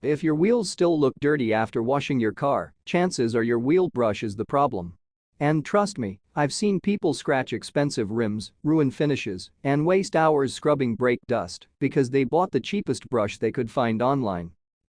If your wheels still look dirty after washing your car, chances are your wheel brush is the problem. And trust me, I've seen people scratch expensive rims, ruin finishes, and waste hours scrubbing brake dust because they bought the cheapest brush they could find online.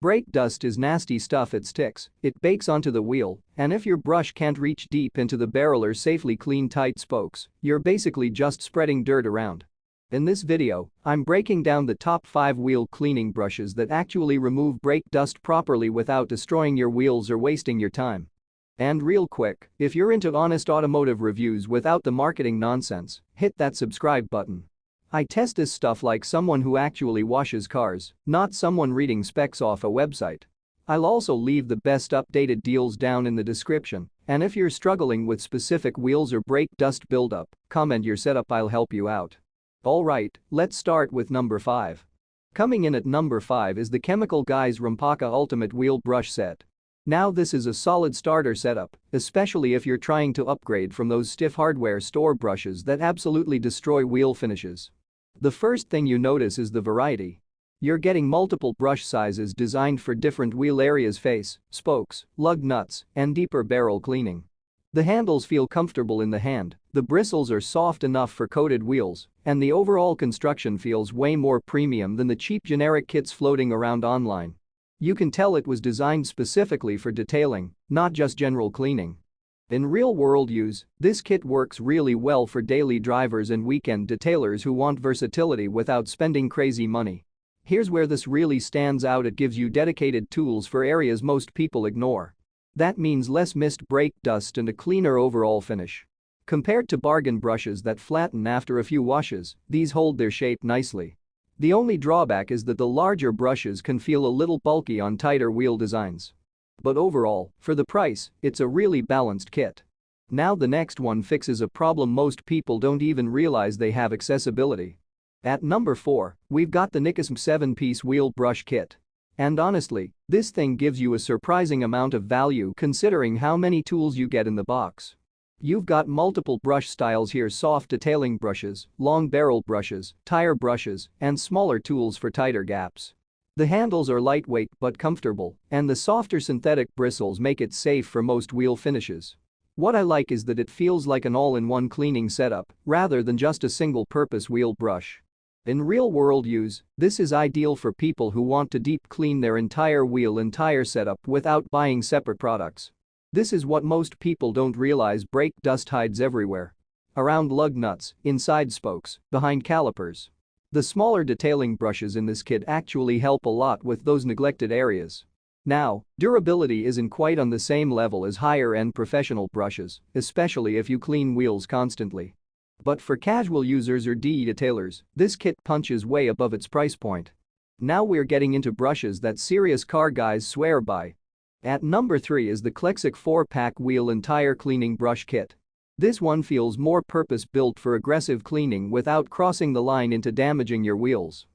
Brake dust is nasty stuff. It sticks, it bakes onto the wheel, and if your brush can't reach deep into the barrel or safely clean tight spokes, you're basically just spreading dirt around. In this video, I'm breaking down the top 5 wheel cleaning brushes that actually remove brake dust properly without destroying your wheels or wasting your time. And real quick, if you're into honest automotive reviews without the marketing nonsense, hit that subscribe button. I test this stuff like someone who actually washes cars, not someone reading specs off a website. I'll also leave the best updated deals down in the description, and if you're struggling with specific wheels or brake dust buildup, comment your setup, I'll help you out. Alright, let's start with number 5. Coming in at number 5 is the Chemical Guys Rumpaka Ultimate Wheel Brush Set. Now this is a solid starter setup, especially if you're trying to upgrade from those stiff hardware store brushes that absolutely destroy wheel finishes. The first thing you notice is the variety. You're getting multiple brush sizes designed for different wheel areas: face, spokes, lug nuts, and deeper barrel cleaning. The handles feel comfortable in the hand, the bristles are soft enough for coated wheels, and the overall construction feels way more premium than the cheap generic kits floating around online. You can tell it was designed specifically for detailing, not just general cleaning. In real-world use, this kit works really well for daily drivers and weekend detailers who want versatility without spending crazy money. Here's where this really stands out: it gives you dedicated tools for areas most people ignore. That means less missed brake dust and a cleaner overall finish. Compared to bargain brushes that flatten after a few washes, these hold their shape nicely. The only drawback is that the larger brushes can feel a little bulky on tighter wheel designs. But overall, for the price, it's a really balanced kit. Now the next one fixes a problem most people don't even realize they have: accessibility. At number 4, we've got the Nikism 7-piece wheel brush kit. And honestly, this thing gives you a surprising amount of value considering how many tools you get in the box. You've got multiple brush styles here: soft detailing brushes, long barrel brushes, tire brushes, and smaller tools for tighter gaps. The handles are lightweight but comfortable, and the softer synthetic bristles make it safe for most wheel finishes. What I like is that it feels like an all-in-one cleaning setup rather than just a single-purpose wheel brush. In real-world use, this is ideal for people who want to deep clean their entire wheel and tire setup without buying separate products. This is what most people don't realize: brake dust hides everywhere. Around lug nuts, inside spokes, behind calipers. The smaller detailing brushes in this kit actually help a lot with those neglected areas. Now, durability isn't quite on the same level as higher-end professional brushes, especially if you clean wheels constantly. But for casual users or detailers, this kit punches way above its price point. Now we're getting into brushes that serious car guys swear by. At number 3 is the Klexic 4-pack wheel and tire cleaning brush kit. This one feels more purpose-built for aggressive cleaning without crossing the line into damaging your wheels.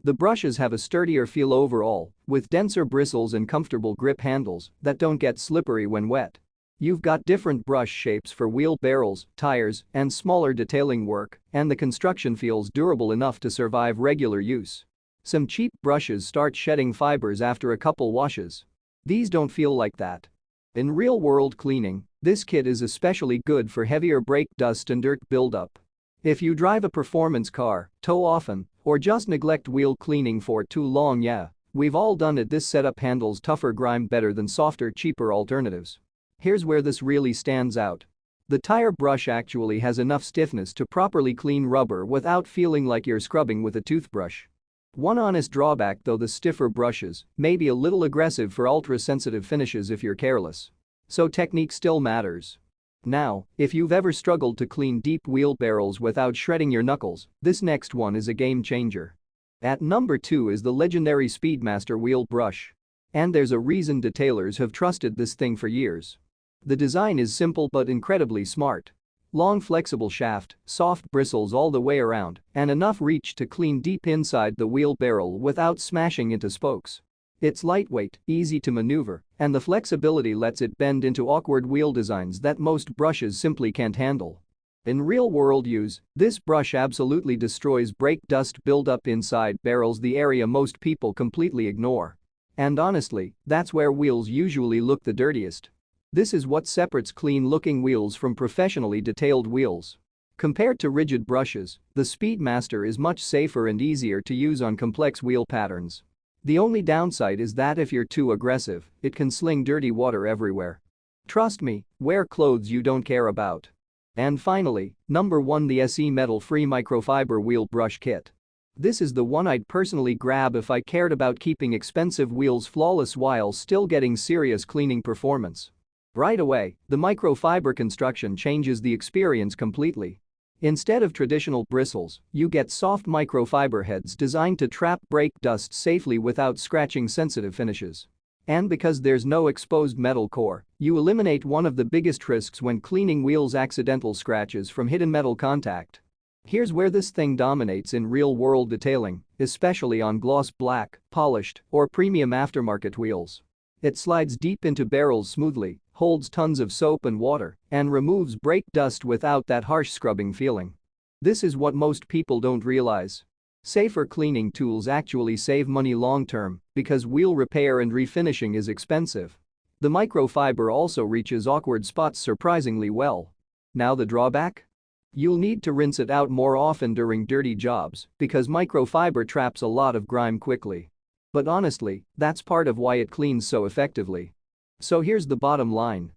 The brushes have a sturdier feel overall, with denser bristles and comfortable grip handles that don't get slippery when wet. You've got different brush shapes for wheel barrels, tires, and smaller detailing work, and the construction feels durable enough to survive regular use. Some cheap brushes start shedding fibers after a couple washes. These don't feel like that. In real-world cleaning, this kit is especially good for heavier brake dust and dirt buildup. If you drive a performance car, tow often, or just neglect wheel cleaning for too long, yeah, we've all done it. This setup handles tougher grime better than softer, cheaper alternatives. Here's where this really stands out. The tire brush actually has enough stiffness to properly clean rubber without feeling like you're scrubbing with a toothbrush. One honest drawback though: the stiffer brushes may be a little aggressive for ultra-sensitive finishes if you're careless. So technique still matters. Now, if you've ever struggled to clean deep wheel barrels without shredding your knuckles, this next one is a game changer. At number 2 is the legendary Speedmaster wheel brush. And there's a reason detailers have trusted this thing for years. The design is simple but incredibly smart. Long flexible shaft, soft bristles all the way around, and enough reach to clean deep inside the wheel barrel without smashing into spokes. It's lightweight, easy to maneuver, and the flexibility lets it bend into awkward wheel designs that most brushes simply can't handle. In real-world use, this brush absolutely destroys brake dust buildup inside barrels, the area most people completely ignore. And honestly, that's where wheels usually look the dirtiest. This is what separates clean-looking wheels from professionally detailed wheels. Compared to rigid brushes, the Speedmaster is much safer and easier to use on complex wheel patterns. The only downside is that if you're too aggressive, it can sling dirty water everywhere. Trust me, wear clothes you don't care about. And finally, number 1, the SE Metal-Free Microfiber Wheel Brush Kit. This is the one I'd personally grab if I cared about keeping expensive wheels flawless while still getting serious cleaning performance. Right away, the microfiber construction changes the experience completely. Instead of traditional bristles, you get soft microfiber heads designed to trap brake dust safely without scratching sensitive finishes. And because there's no exposed metal core, you eliminate one of the biggest risks when cleaning wheels: accidental scratches from hidden metal contact. Here's where this thing dominates in real-world detailing, especially on gloss black, polished, or premium aftermarket wheels. It slides deep into barrels smoothly, holds tons of soap and water, and removes brake dust without that harsh scrubbing feeling. This is what most people don't realize. Safer cleaning tools actually save money long-term because wheel repair and refinishing is expensive. The microfiber also reaches awkward spots surprisingly well. Now the drawback? You'll need to rinse it out more often during dirty jobs because microfiber traps a lot of grime quickly. But honestly, that's part of why it cleans so effectively. So here's the bottom line.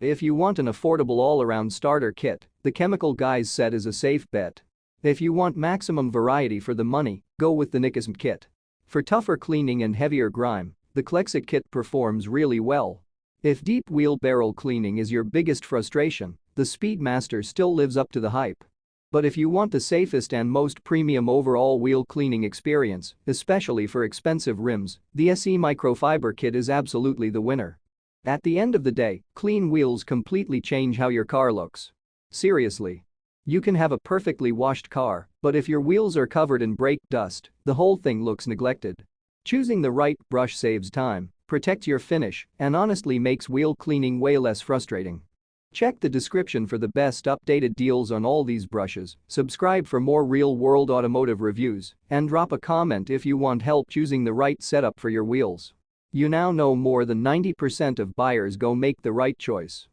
If you want an affordable all-around starter kit, the Chemical Guys set is a safe bet. If you want maximum variety for the money, go with the Nikism kit. For tougher cleaning and heavier grime, the Klexic kit performs really well. If deep wheel barrel cleaning is your biggest frustration, the Speedmaster still lives up to the hype. But if you want the safest and most premium overall wheel cleaning experience, especially for expensive rims, the SE Microfiber Kit is absolutely the winner. At the end of the day, clean wheels completely change how your car looks. Seriously. You can have a perfectly washed car, but if your wheels are covered in brake dust, the whole thing looks neglected. Choosing the right brush saves time, protects your finish, and honestly makes wheel cleaning way less frustrating. Check the description for the best updated deals on all these brushes, subscribe for more real-world automotive reviews, and drop a comment if you want help choosing the right setup for your wheels. You now know more than 90% of buyers go make the right choice.